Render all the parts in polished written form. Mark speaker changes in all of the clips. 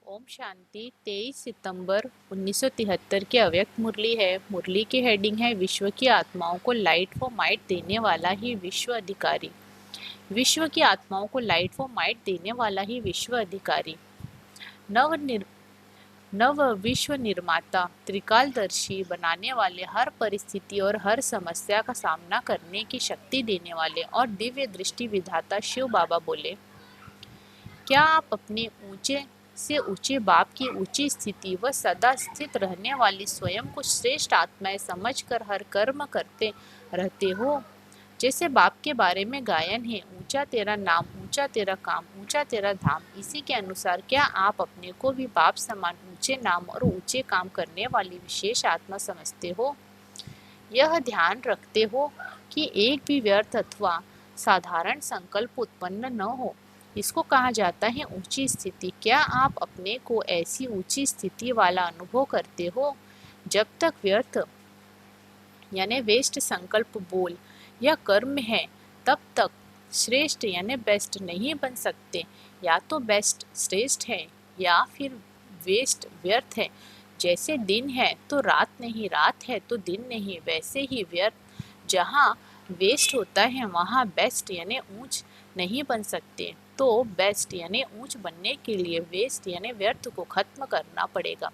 Speaker 1: ओम शांति। 23 सितंबर 1973 की अव्यक्त मुरली है। मुरली की हेडिंग है विश्व की आत्माओं को लाइट व माइट देने वाला ही विश्व अधिकारी। विश्व की आत्माओं को लाइट व माइट देने वाला ही विश्व अधिकारी। नव निर नव विश्व निर्माता, त्रिकालदर्शी बनाने वाले, हर परिस्थिति और हर समस्या का सामना करने की शक्ति देने वाले और दिव्य दृष्टि विधाता शिव बाबा बोले, क्या आप अपने ऊंचे से ऊंचे बाप की ऊंची स्थिति व सदा स्थित रहने वाली स्वयं को श्रेष्ठ आत्माएं समझकर हर कर्म करते रहते हो? जैसे बाप के बारे में गायन है, ऊंचा तेरा नाम, ऊंचा तेरा काम, ऊंचा तेरा धाम। इसी के अनुसार क्या आप अपने को भी बाप समान ऊंचे नाम और ऊंचे काम करने वाली विशेष आत्मा समझते हो? यह ध्यान रखते हो कि एक भी व्यर्थ अथवा साधारण संकल्प उत्पन्न न हो। इसको कहा जाता है ऊंची स्थिति। क्या आप अपने को ऐसी ऊंची स्थिति वाला अनुभव करते हो? जब तक व्यर्थ यानी वेस्ट संकल्प, बोल या कर्म है, तब तक श्रेष्ठ यानी बेस्ट नहीं बन सकते। या तो बेस्ट श्रेष्ठ है या फिर वेस्ट व्यर्थ है। जैसे दिन है तो रात नहीं, रात है तो दिन नहीं, वैसे ही व्यर्थ जहाँ वेस्ट होता है वहाँ बेस्ट यानी ऊंच नहीं बन सकते। तो बेस्ट यानी ऊंच बनने के लिए वेस्ट यानी व्यर्थ को खत्म करना पड़ेगा।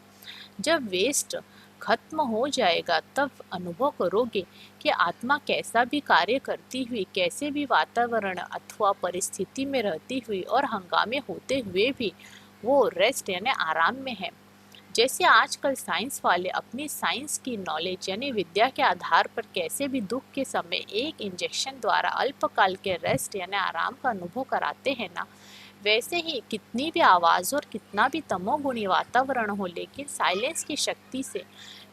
Speaker 1: जब वेस्ट खत्म हो जाएगा तब अनुभव करोगे कि आत्मा कैसा भी कार्य करती हुई, कैसे भी वातावरण अथवा परिस्थिति में रहती हुई और हंगामे होते हुए भी वो रेस्ट यानी आराम में है। जैसे आजकल साइंस वाले अपनी साइंस की नॉलेज यानी विद्या के आधार पर कैसे भी दुख के समय एक इंजेक्शन द्वारा अल्पकाल के रेस्ट यानी आराम का अनुभव कराते हैं ना, वैसे ही कितनी भी आवाज और कितना भी तमोगुणी वातावरण हो, लेकिन साइलेंस की शक्ति से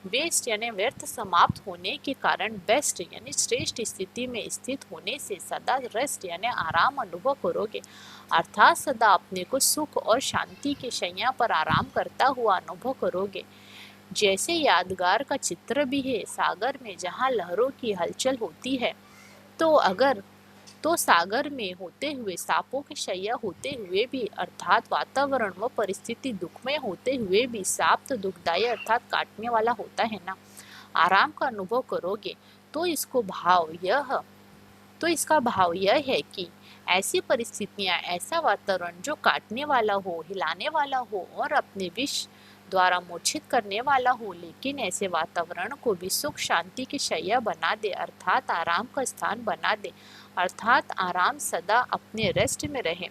Speaker 1: वेस्ट यानी व्यर्थ समाप्त होने के कारण बेस्ट यानी श्रेष्ठ स्थिति में स्थित होने से सदा रेस्ट यानी आराम अनुभव करोगे। अर्थात सदा अपने को सुख और शांति के शैया पर आराम करता हुआ अनुभव करोगे। जैसे यादगार का चित्र भी है, सागर में जहाँ लहरों की हलचल होती है, तो सागर में होते हुए, सांपों की शैया होते हुए भी, अर्थात वातावरण व परिस्थिति दुखमय होते हुए भी, सांप तो दुखदायी अर्थात काटने वाला होता है ना, आराम का अनुभव करोगे। तो इसका भाव यह है कि ऐसी परिस्थितियां, ऐसा वातावरण जो काटने वाला हो, हिलाने वाला हो और अपने विष द्वारा मूर्छित करने वाला हो, लेकिन ऐसे वातावरण को भी सुख शांति की शैया बना दे, अर्थात आराम का स्थान बना दे, अर्थात आराम सदा अपने रेस्ट में रहे,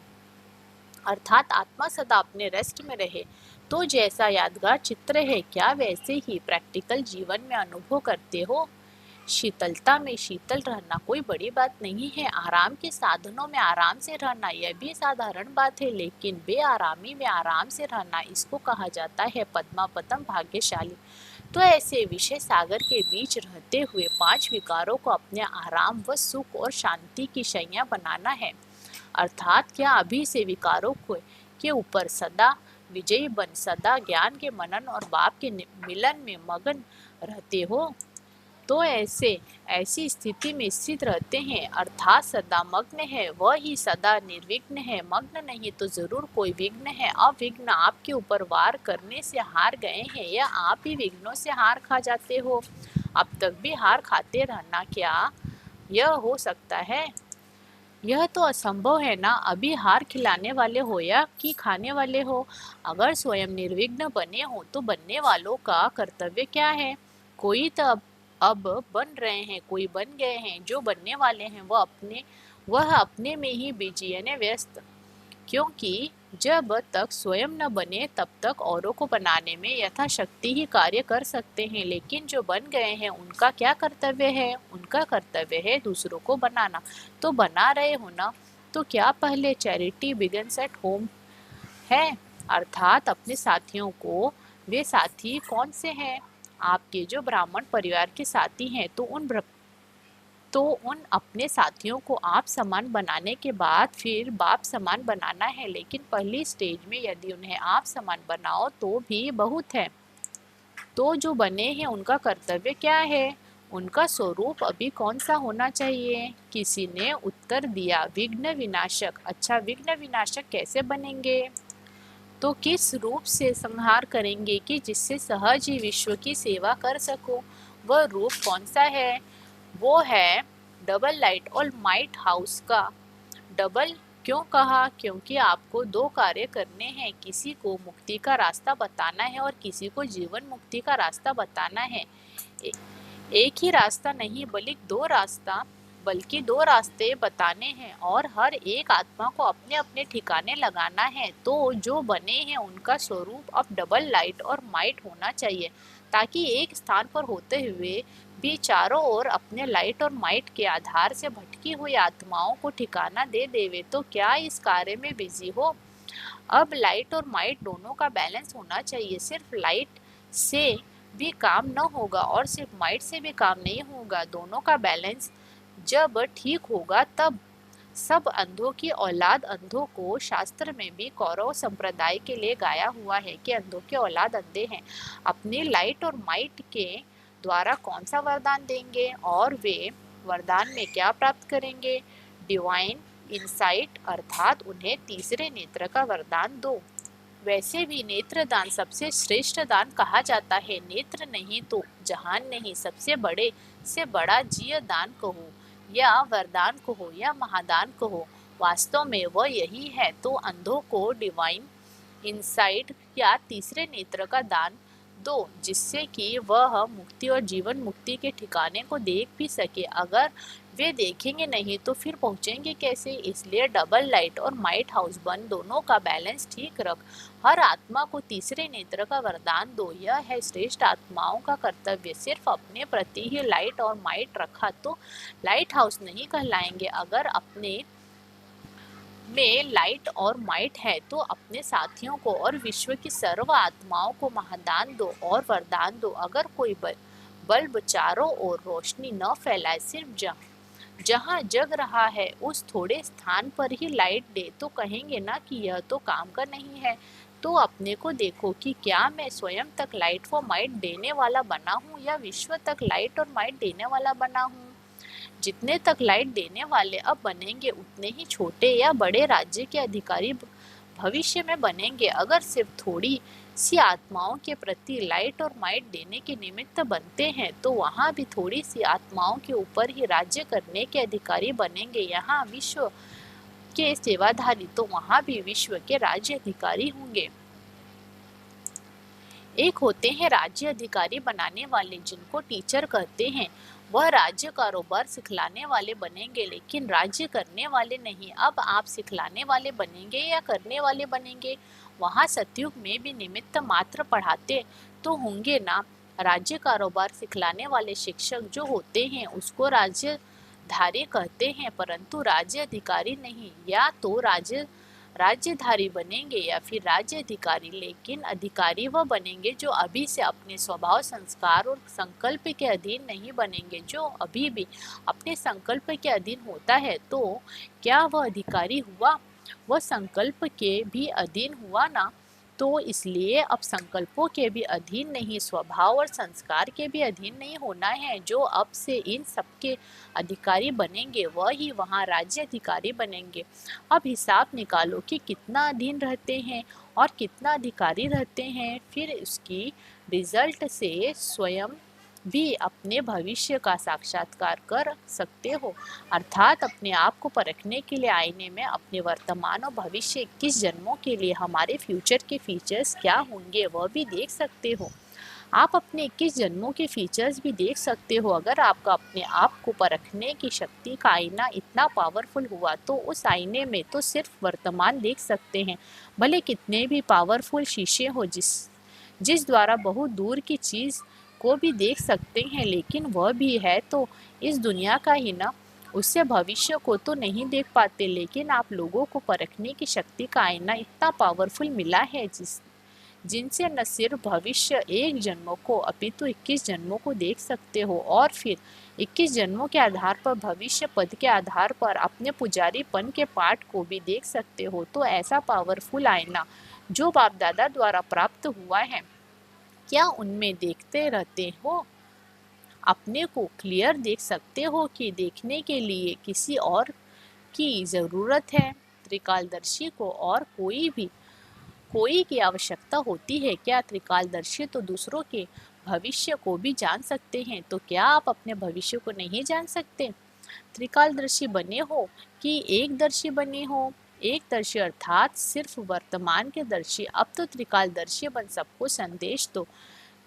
Speaker 1: अर्थात आत्मा सदा अपने रेस्ट में रहे। तो जैसा यादगार चित्र है, क्या वैसे ही प्रैक्टिकल जीवन में अनुभव करते हो? शीतलता में शीतल रहना कोई बड़ी बात नहीं है। आराम के साधनों में आराम से रहना यह भी साधारण बात है, लेकिन बेआरामी में आराम से रहना, इसको कहा जाता है पद्मापदम भाग्यशाली। तो ऐसे विषय सागर के बीच रहते हुए पांच विकारों को अपने आराम व सुख और शांति की शैया बनाना है। अर्थात क्या अभी से विकारों के ऊपर सदा विजयी बन सदा ज्ञान के मनन और बाप के मिलन में मगन रहते हो? तो ऐसी स्थिति में स्थित रहते हैं, अर्थात सदा मग्न है, वह ही सदा निर्विघ्न है। मग्न नहीं तो जरूर कोई विघ्न है। अविघ्न आपके ऊपर वार करने से हार गए हैं या आप ही विघ्नों से हार खा जाते हो? अब तक भी हार खाते रहना, क्या यह हो सकता है? यह तो असंभव है ना। अभी हार खिलाने वाले हो या कि खाने वाले हो? अगर स्वयं निर्विघ्न बने हो तो बनने वालों का कर्तव्य क्या है? कोई तो अब बन रहे हैं, कोई बन गए हैं। जो बनने वाले हैं वह अपने में ही बिजी यानी व्यस्त, क्योंकि जब तक स्वयं न बने तब तक औरों को बनाने में यथाशक्ति ही कार्य कर सकते हैं। लेकिन जो बन गए हैं उनका क्या कर्तव्य है? उनका कर्तव्य है दूसरों को बनाना। तो बना रहे हो ना, तो क्या पहले चैरिटी बिगिंस एट होम है, अर्थात अपने साथियों को। वे साथी कौन से हैं? आपके जो ब्राह्मण परिवार के साथी हैं, तो उन अपने साथियों को आप समान बनाने के बाद फिर बाप समान बनाना है। लेकिन पहली स्टेज में यदि उन्हें आप समान बनाओ तो भी बहुत है। तो जो बने हैं उनका कर्तव्य क्या है? उनका स्वरूप अभी कौन सा होना चाहिए? किसी ने उत्तर दिया, विघ्न विनाशक। अच्छा, विघ्न विनाशक कैसे बनेंगे? तो किस रूप से संहार करेंगे कि जिससे सहज ही विश्व की सेवा कर सको? वह रूप कौन सा है? वो है डबल लाइट और माइट हाउस का। डबल क्यों कहा? क्योंकि आपको दो कार्य करने हैं, किसी को मुक्ति का रास्ता बताना है और किसी को जीवन मुक्ति का रास्ता बताना है। एक ही रास्ता नहीं बल्कि दो रास्ते बताने हैं और हर एक आत्मा को अपने अपने ठिकाने लगाना है। तो जो बने हैं उनका स्वरूप अब डबल लाइट और माइट होना चाहिए, ताकि एक स्थान पर होते हुए भी चारों ओर अपने लाइट और माइट के आधार से भटकी हुई आत्माओं को ठिकाना दे देवे। तो क्या इस कार्य में बिजी हो? अब लाइट और माइट दोनों का बैलेंस होना चाहिए। सिर्फ लाइट से भी काम न होगा और सिर्फ माइट से भी काम नहीं होगा। दोनों का बैलेंस जब ठीक होगा तब सब अंधों की औलाद अंधों को शास्त्र में भी कौरव संप्रदाय के लिए गाया हुआ है कि अंधों के औलाद अंधे हैं। अपनी लाइट और माइट के द्वारा कौन सा वरदान देंगे और वे वरदान में क्या प्राप्त करेंगे? डिवाइन इंसाइट, अर्थात उन्हें तीसरे नेत्र का वरदान दो। वैसे भी नेत्र दान सबसे श्रेष्ठ दान कहा जाता है। नेत्र नहीं तो जहान नहीं, सबसे बड़े से बड़ा जीय दान कहो या वरदान कहो या महादान कहो, वास्तव में वह यही है। तो अंधों को डिवाइन इंसाइट या तीसरे नेत्र का दान दो, जिससे कि वह मुक्ति और जीवन मुक्ति के ठिकाने को देख भी सके। अगर वे देखेंगे नहीं तो फिर पहुंचेंगे कैसे? इसलिए डबल लाइट और माइट हाउस बन दोनों का बैलेंस ठीक रख। हर आत्मा को तीसरे नेत्र का वरदान दो। यह है श्रेष्ठ आत्माओं का कर्तव्य। सिर्फ अपने प्रति ही लाइट और माइट रखा तो लाइट हाउस नहीं कहलाएंगे। अगर अपने में लाइट और माइट है तो अपने साथियों को और विश्व की सर्व आत्माओं को महादान दो और वरदान दो। अगर कोई बल्ब चारों ओर रोशनी न फैलाए, सिर्फ जहाँ जग रहा है उस थोड़े स्थान पर ही लाइट दे, तो कहेंगे ना कि यह तो काम का नहीं है। तो अपने को देखो कि क्या मैं स्वयं तक लाइट व माइट देने वाला बना हूँ या विश्व तक लाइट और माइट देने वाला बना हूँ? जितने तक लाइट देने वाले अब बनेंगे उतने ही छोटे या बड़े राज्य के अधिकारी भविष्य में बनेंगे। अगर सिर्फ थोड़ी सी आत्माओं के प्रति लाइट और माइट देने के निमित्त बनते हैं तो वहाँ भी थोड़ी सी आत्माओं के ऊपर ही राज्य करने के अधिकारी बनेंगे। यहाँ विश्व के सेवाधारी तो वहाँ भी विश्व के राज्य अधिकारी होंगे। एक होते हैं राज्य अधिकारी बनाने वाले, जिनको टीचर कहते हैं। वह राज्य कारोबार सिखलाने वाले बनेंगे, लेकिन राज्य करने वाले नहीं। अब आप सिखलाने वाले बनेंगे या करने वाले बनेंगे? वहाँ सतयुग में भी निमित्त मात्र पढ़ाते तो होंगे ना। राज्य कारोबार सिखलाने वाले शिक्षक जो होते हैं उसको राज्यधारी कहते हैं, परंतु राज्य अधिकारी नहीं। या तो राज्यधारी बनेंगे या फिर राज्य अधिकारी, लेकिन अधिकारी वह बनेंगे जो अभी से अपने स्वभाव, संस्कार और संकल्प के अधीन नहीं बनेंगे। जो अभी भी अपने संकल्प के अधीन होता है तो क्या वह अधिकारी हुआ? वह संकल्प के भी अधीन हुआ ना। तो इसलिए अब संकल्पों के भी अधीन नहीं, स्वभाव और संस्कार के भी अधीन नहीं होना है। जो अब से इन सबके अधिकारी बनेंगे वह ही वहाँ राज्य अधिकारी बनेंगे। अब हिसाब निकालो कि कितना अधीन रहते हैं और कितना अधिकारी रहते हैं, फिर उसकी रिजल्ट से स्वयं भी अपने भविष्य का साक्षात्कार कर सकते हो। अर्थात अपने आप को परखने के लिए आईने में अपने वर्तमान और भविष्य 21 जन्मों के लिए हमारे फ्यूचर के फीचर्स क्या होंगे वह भी देख सकते हो। आप अपने 21 जन्मों के फीचर्स भी देख सकते हो। अगर आपका अपने आप को परखने की शक्ति का आईना इतना पावरफुल हुआ तो उस आईने में तो सिर्फ वर्तमान देख सकते हैं, भले कितने भी पावरफुल शीशे हो जिस द्वारा बहुत दूर की चीज़ को भी देख सकते हैं, लेकिन वह भी है तो इस दुनिया का ही ना। उससे भविष्य को तो नहीं देख पाते, लेकिन आप लोगों को परखने की शक्ति का आईना इतना पावरफुल मिला है जिनसे न सिर्फ भविष्य 1 जन्मों को अपितु 21 जन्मों को देख सकते हो और फिर 21 जन्मों के आधार पर भविष्य पद के आधार पर अपने पुजारीपन के पाठ को भी देख सकते हो। तो ऐसा पावरफुल आईना जो बाप दादा द्वारा प्राप्त हुआ है, क्या उनमें देखते रहते हो? अपने को क्लियर देख सकते हो कि देखने के लिए किसी और की ज़रूरत है? त्रिकालदर्शी को और कोई भी कोई की आवश्यकता होती है क्या? त्रिकालदर्शी तो दूसरों के भविष्य को भी जान सकते हैं, तो क्या आप अपने भविष्य को नहीं जान सकते? त्रिकालदर्शी बने हो कि एकदर्शी बने हो? एकदर्शी अर्थात सिर्फ वर्तमान के दर्शी। अब तो त्रिकालदर्शी बन सबको संदेश दो।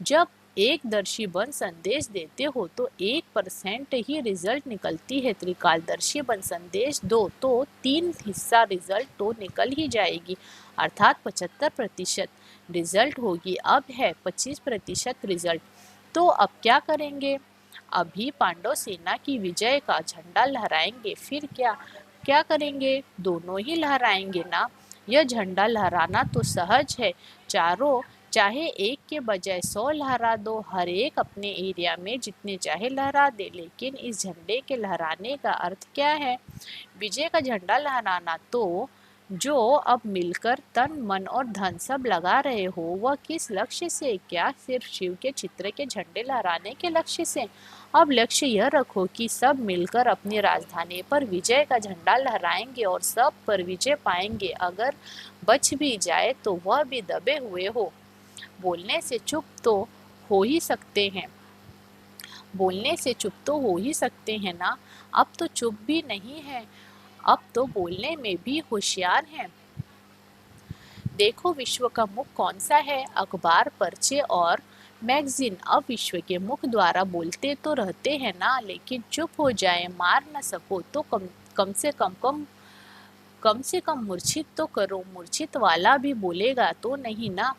Speaker 1: जब एकदर्शी बन संदेश देते हो तो 1% ही रिजल्ट निकलती है। त्रिकालदर्शी बन संदेश दो तो 3 हिस्सा रिजल्ट तो निकल ही जाएगी, अर्थात 75% रिजल्ट होगी। अब है 25% रिजल्ट। तो अब क्या करेंगे? अभी पांडव सेना की विजय का झंडा लहराएंगे। फिर क्या क्या करेंगे? दोनों ही लहराएंगे ना। यह झंडा लहराना तो सहज है। चारों चाहे एक के बजाय 100 लहरा दो, हर एक अपने एरिया में जितने चाहे लहरा दे। लेकिन इस झंडे के लहराने का अर्थ क्या है? विजय का झंडा लहराना तो जो अब मिलकर तन मन और धन सब लगा रहे हो, वह किस लक्ष्य से? क्या सिर्फ शिव के चित्र के झंडे लहराने के लक्ष्य से? अब लक्ष्य यह रखो कि सब मिलकर अपनी राजधानी पर विजय का झंडा लहराएंगे और सब पर विजय पाएंगे। अगर बच भी जाए तो वह भी दबे हुए हो। बोलने से चुप तो हो ही सकते हैं। बोलने से चुप तो हो ही सकते हैं ना। अब तो चुप भी नहीं है, अब तो बोलने में भी होशियार हैं। देखो विश्व का मुख कौन सा है? अखबार, पर्चे और मैगजीन अब विश्व के मुख द्वारा बोलते तो रहते हैं ना, लेकिन चुप हो जाए, मार न सको तो कम से कम मूर्छित तो करो। मूर्छित वाला भी बोलेगा तो नहीं ना।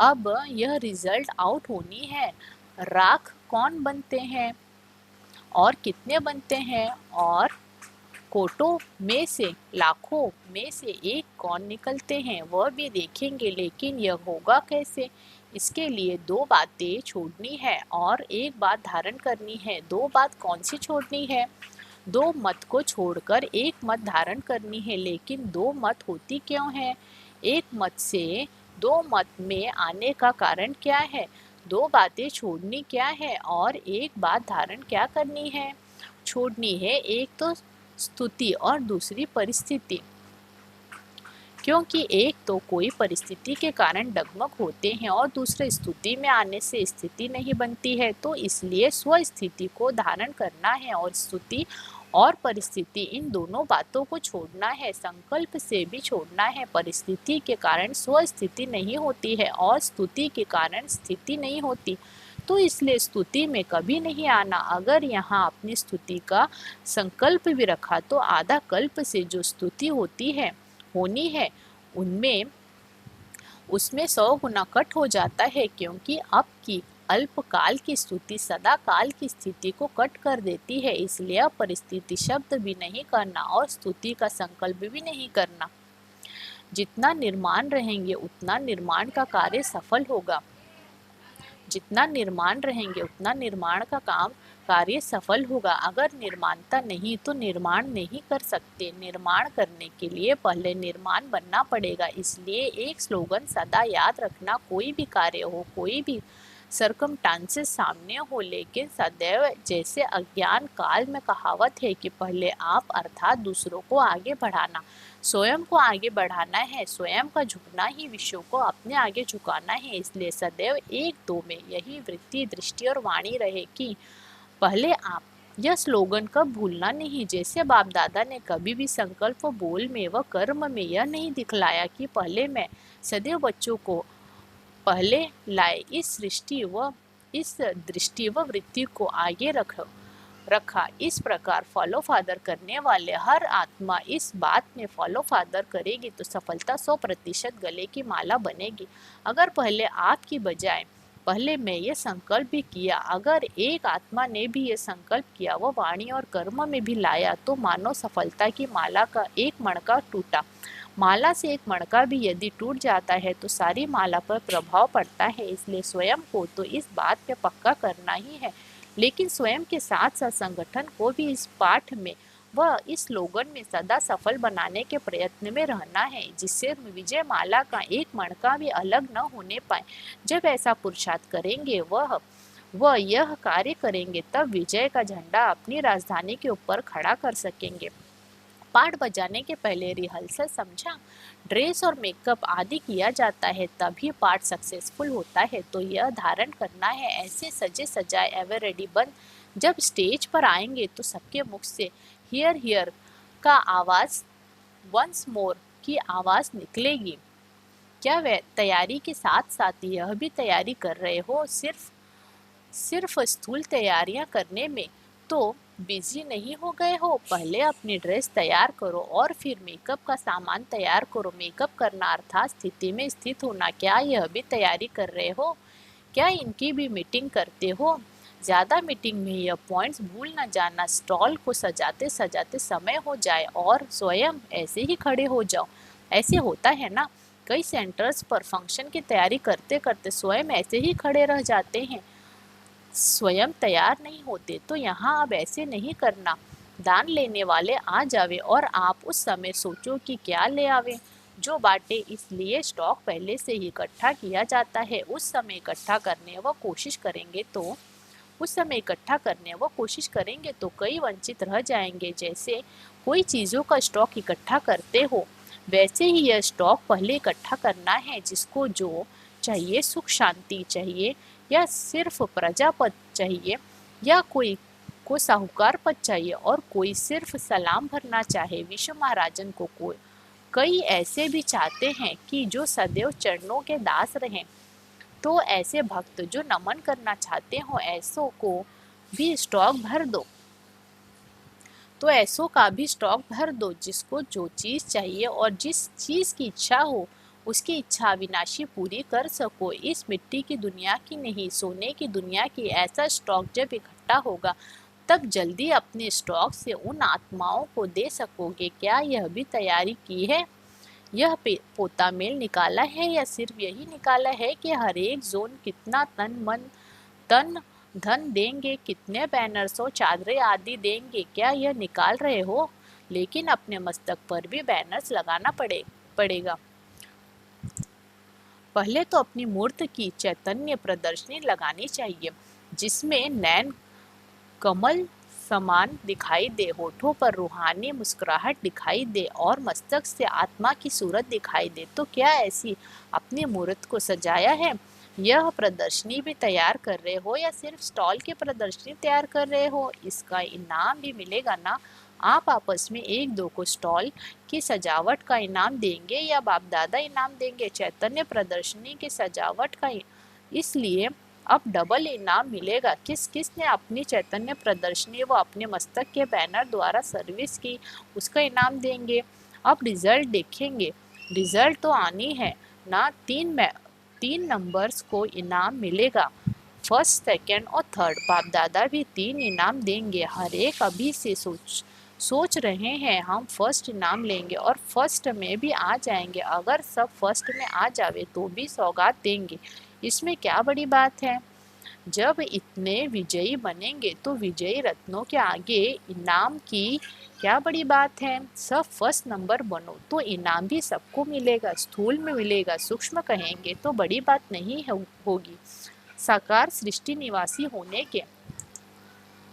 Speaker 1: अब यह रिजल्ट आउट होनी है। राख कौन बनते हैं और कितने बनते हैं, और कोटों में से लाखों में से एक कौन निकलते हैं, वह भी देखेंगे। लेकिन यह होगा कैसे? इसके लिए 2 बातें छोड़नी है और एक बात धारण करनी है। 2 बात कौन सी छोड़नी है? 2 मत को छोड़कर एक मत धारण करनी है। लेकिन 2 मत होती क्यों है? एक मत से 2 मत में आने का कारण क्या है? 2 बातें छोड़नी क्या है और एक बात धारण क्या करनी है? छोड़नी है एक तो स्तुति और दूसरी परिस्थिति। क्योंकि एक तो कोई परिस्थिति के कारण डगमग होते हैं और दूसरे स्तुति में आने से स्थिति नहीं बनती है, तो इसलिए स्वस्थिति को धारण करना है और स्तुति और परिस्थिति इन दोनों बातों को छोड़ना है। संकल्प से भी छोड़ना है। परिस्थिति के कारण स्वस्थिति नहीं होती है और स्तुति के कारण स्थिति नहीं होती, तो इसलिए स्तुति में कभी नहीं आना। अगर यहाँ अपनी स्तुति का संकल्प भी रखा तो आधा कल्प से जो स्तुति होनी है उनमें उसमें 100 गुना कट हो जाता है, क्योंकि अब की अल्पकाल की स्तुति सदा काल की स्थिति को कट कर देती है। इसलिए परिस्थिति शब्द भी नहीं करना और स्तुति का संकल्प भी नहीं करना। जितना निर्माण रहेंगे उतना निर्माण का कार्य सफल होगा। जितना निर्माण रहेंगे उतना निर्माण का कार्य सफल होगा। अगर निर्माणता नहीं तो निर्माण नहीं कर सकते। निर्माण करने के लिए पहले निर्माण बनना पड़ेगा। इसलिए एक स्लोगन सदा याद रखना, कोई भी कार्य हो, कोई भी सर्कमस्टांसेस सामने हो, लेकिन सदैव जैसे अज्ञान काल में कहावत है कि पहले आप अर्थात दूसरों को आगे बढ़ाना, स्वयं को आगे बढ़ाना है। स्वयं का झुकना ही विश्व को अपने आगे झुकाना है। इसलिए सदैव 1-2 में यही वृत्ति, दृष्टि और वाणी रहे कि पहले आप। यह स्लोगन कब भूलना नहीं। जैसे बाप दादा ने कभी भी संकल्प बोल में व कर्म में यह नहीं दिखलाया कि पहले मैं, सदैव बच्चों को पहले लाए। इस दृष्टि व वृत्ति को आगे रखा। इस प्रकार फॉलो फादर करने वाले हर आत्मा इस बात में फॉलो फादर करेगी तो सफलता 100% गले की माला बनेगी। अगर पहले आपकी बजाय पहले मैं ये संकल्प भी किया, अगर एक आत्मा ने भी ये संकल्प किया, वो वाणी और कर्म में भी लाया, तो मानो सफलता की माला का एक मणका टूटा। माला से एक मणका भी यदि टूट जाता है तो सारी माला पर प्रभाव पड़ता है। इसलिए स्वयं को तो इस बात पे पक्का करना ही है, लेकिन स्वयं के साथ साथ संगठन को भी इस पाठ में व इस स्लोगन में सदा सफल बनाने के प्रयत्न में रहना है, जिससे विजय माला का एक मणका भी अलग न होने पाए। जब ऐसा पुरुषार्थ करेंगे वह यह कार्य करेंगे, तब विजय का झंडा अपनी राजधानी के ऊपर खड़ा कर सकेंगे। पाठ बजाने के पहले रिहर्सल समझा। ड्रेस और मेकअप आदि किया जाता है तभी पार्ट सक्सेसफुल होता है। तो यह धारण करना है ऐसे सजे सजाए एवर रेडी बन। जब स्टेज पर आएंगे तो सबके मुख से हियर हियर का आवाज़, वंस मोर की आवाज़ निकलेगी। क्या वे तैयारी के साथ साथ यह भी तैयारी कर रहे हो? सिर्फ सिर्फ स्थूल तैयारियां करने में तो बिजी नहीं हो गए हो? पहले अपनी ड्रेस तैयार करो और फिर मेकअप का सामान तैयार करो। मेकअप करना अर्थात स्थिति में स्थित होना। क्या यह भी तैयारी कर रहे हो? क्या इनकी भी मीटिंग करते हो? ज़्यादा मीटिंग में यह पॉइंट्स भूल न जाना। स्टॉल को सजाते सजाते समय हो जाए और स्वयं ऐसे ही खड़े हो जाओ। ऐसे होता है ना, कई सेंटर्स पर फंक्शन की तैयारी करते करते स्वयं ऐसे ही खड़े रह जाते हैं, स्वयं तैयार नहीं होते। तो यहाँ अब ऐसे नहीं करना। दान लेने वाले आ जावे और आप उस समय सोचो कि क्या ले आवे। जो बाटे इसलिए स्टॉक पहले से ही इकट्ठा किया जाता है। उस समय इकट्ठा करने व कोशिश करेंगे तो कई वंचित रह जाएंगे। जैसे कोई चीज़ों का स्टॉक इकट्ठा करते हो, वैसे ही यह स्टॉक पहले इकट्ठा करना है। जिसको जो चाहिए, सुख शांति चाहिए या सिर्फ प्रजा पद चाहिए, या कोई को साहूकार पद चाहिए और कोई सिर्फ सलाम भरना चाहे। विश्व महाराजन को कोई कई ऐसे भी चाहते हैं कि जो सदैव चरणों के दास रहें। तो ऐसे भक्त जो नमन करना चाहते हो, ऐसों को भी स्टॉक भर दो। तो ऐसों का भी स्टॉक भर दो। जिसको जो चीज़ चाहिए और जिस चीज़ की इच्छा हो, उसकी इच्छा अविनाशी पूरी कर सको। इस मिट्टी की दुनिया की नहीं, सोने की दुनिया की। ऐसा स्टॉक जब इकट्ठा होगा तब जल्दी अपने स्टॉक से उन आत्माओं को दे सकोगे। क्या यह भी तैयारी की है? यह पोता मेल निकाला है या सिर्फ यही निकाला है कि हर एक जोन कितना तन धन देंगे, कितने बैनर्स और चादरें आदि देंगे? क्या यह निकाल रहे हो? लेकिन अपने मस्तक पर भी बैनर्स लगाना पड़ेगा। पहले तो अपनी मूर्त की चैतन्य प्रदर्शनी लगानी चाहिए, जिसमें नैन कमल समान दिखाई दे, होठों पर रूहानी मुस्कुराहट दिखाई दे और मस्तक से आत्मा की सूरत दिखाई दे। तो क्या ऐसी अपनी मूर्त को सजाया है? यह प्रदर्शनी भी तैयार कर रहे हो या सिर्फ स्टॉल की प्रदर्शनी तैयार कर रहे हो? इसका इनाम भी मिलेगा ना? आप आपस में एक दो को स्टॉल की सजावट का इनाम देंगे या बाप दादा इनाम देंगे? चैतन्य प्रदर्शनी की सजावट का इसलिए अब डबल इनाम मिलेगा। किस किस ने अपनी चैतन्य प्रदर्शनी व अपने मस्तक के बैनर द्वारा सर्विस की, उसका इनाम देंगे। अब रिजल्ट देखेंगे। रिजल्ट तो आनी है ना। तीन नंबर्स को इनाम मिलेगा, फर्स्ट सेकंड और थर्ड। बाप दादा भी 3 इनाम देंगे। हर एक अभी से सोच रहे हैं हम फर्स्ट इनाम लेंगे और फर्स्ट में भी आ जाएंगे। अगर सब फर्स्ट में आ जावे तो भी सौगात देंगे। इसमें क्या बड़ी बात है? जब इतने विजयी बनेंगे तो विजयी रत्नों के आगे इनाम की क्या बड़ी बात है? सब फर्स्ट नंबर बनो तो इनाम भी सबको मिलेगा, स्थूल में मिलेगा। सूक्ष्म कहेंगे तो बड़ी बात नहीं होगी। साकार सृष्टि निवासी होने के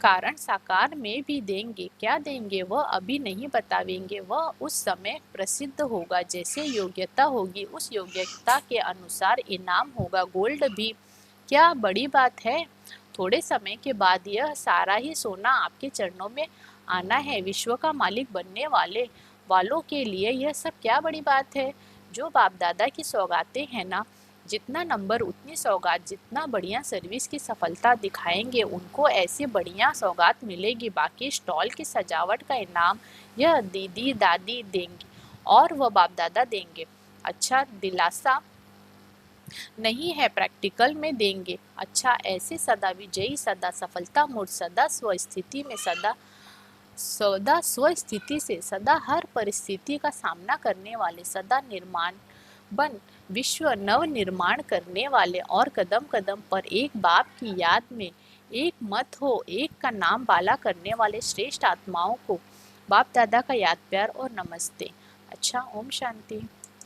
Speaker 1: कारण साकार में भी देंगे। क्या देंगे वह अभी नहीं बतावेंगे, वह उस समय प्रसिद्ध होगा। जैसे योग्यता होगी उस योग्यता के अनुसार इनाम होगा। गोल्ड भी क्या बड़ी बात है? थोड़े समय के बाद यह सारा ही सोना आपके चरणों में आना है। विश्व का मालिक बनने वालों के लिए यह सब क्या बड़ी बात है? जो बाप दादा की सौगातें हैं ना, जितना नंबर उतनी सौगात, जितना बढ़िया सर्विस की सफलता दिखाएंगे उनको ऐसी बढ़िया सौगात मिलेगी। बाकी स्टॉल की सजावट का इनाम यह दीदी दादी देंगी और वह बाप दादा देंगे। अच्छा, दिलासा नहीं है, प्रैक्टिकल में देंगे। अच्छा, ऐसे सदा विजयी, सदा सफलता मूर्त, सदा स्वस्थिति में सदा स्वस्थिति से सदा हर परिस्थिति का सामना करने वाले, सदा निर्माण बन विश्व नव निर्माण करने वाले और कदम कदम पर एक बाप की याद में एक मत हो एक का नाम बाला करने वाले श्रेष्ठ आत्माओं को बाप दादा का याद प्यार और नमस्ते। अच्छा, ओम शांति।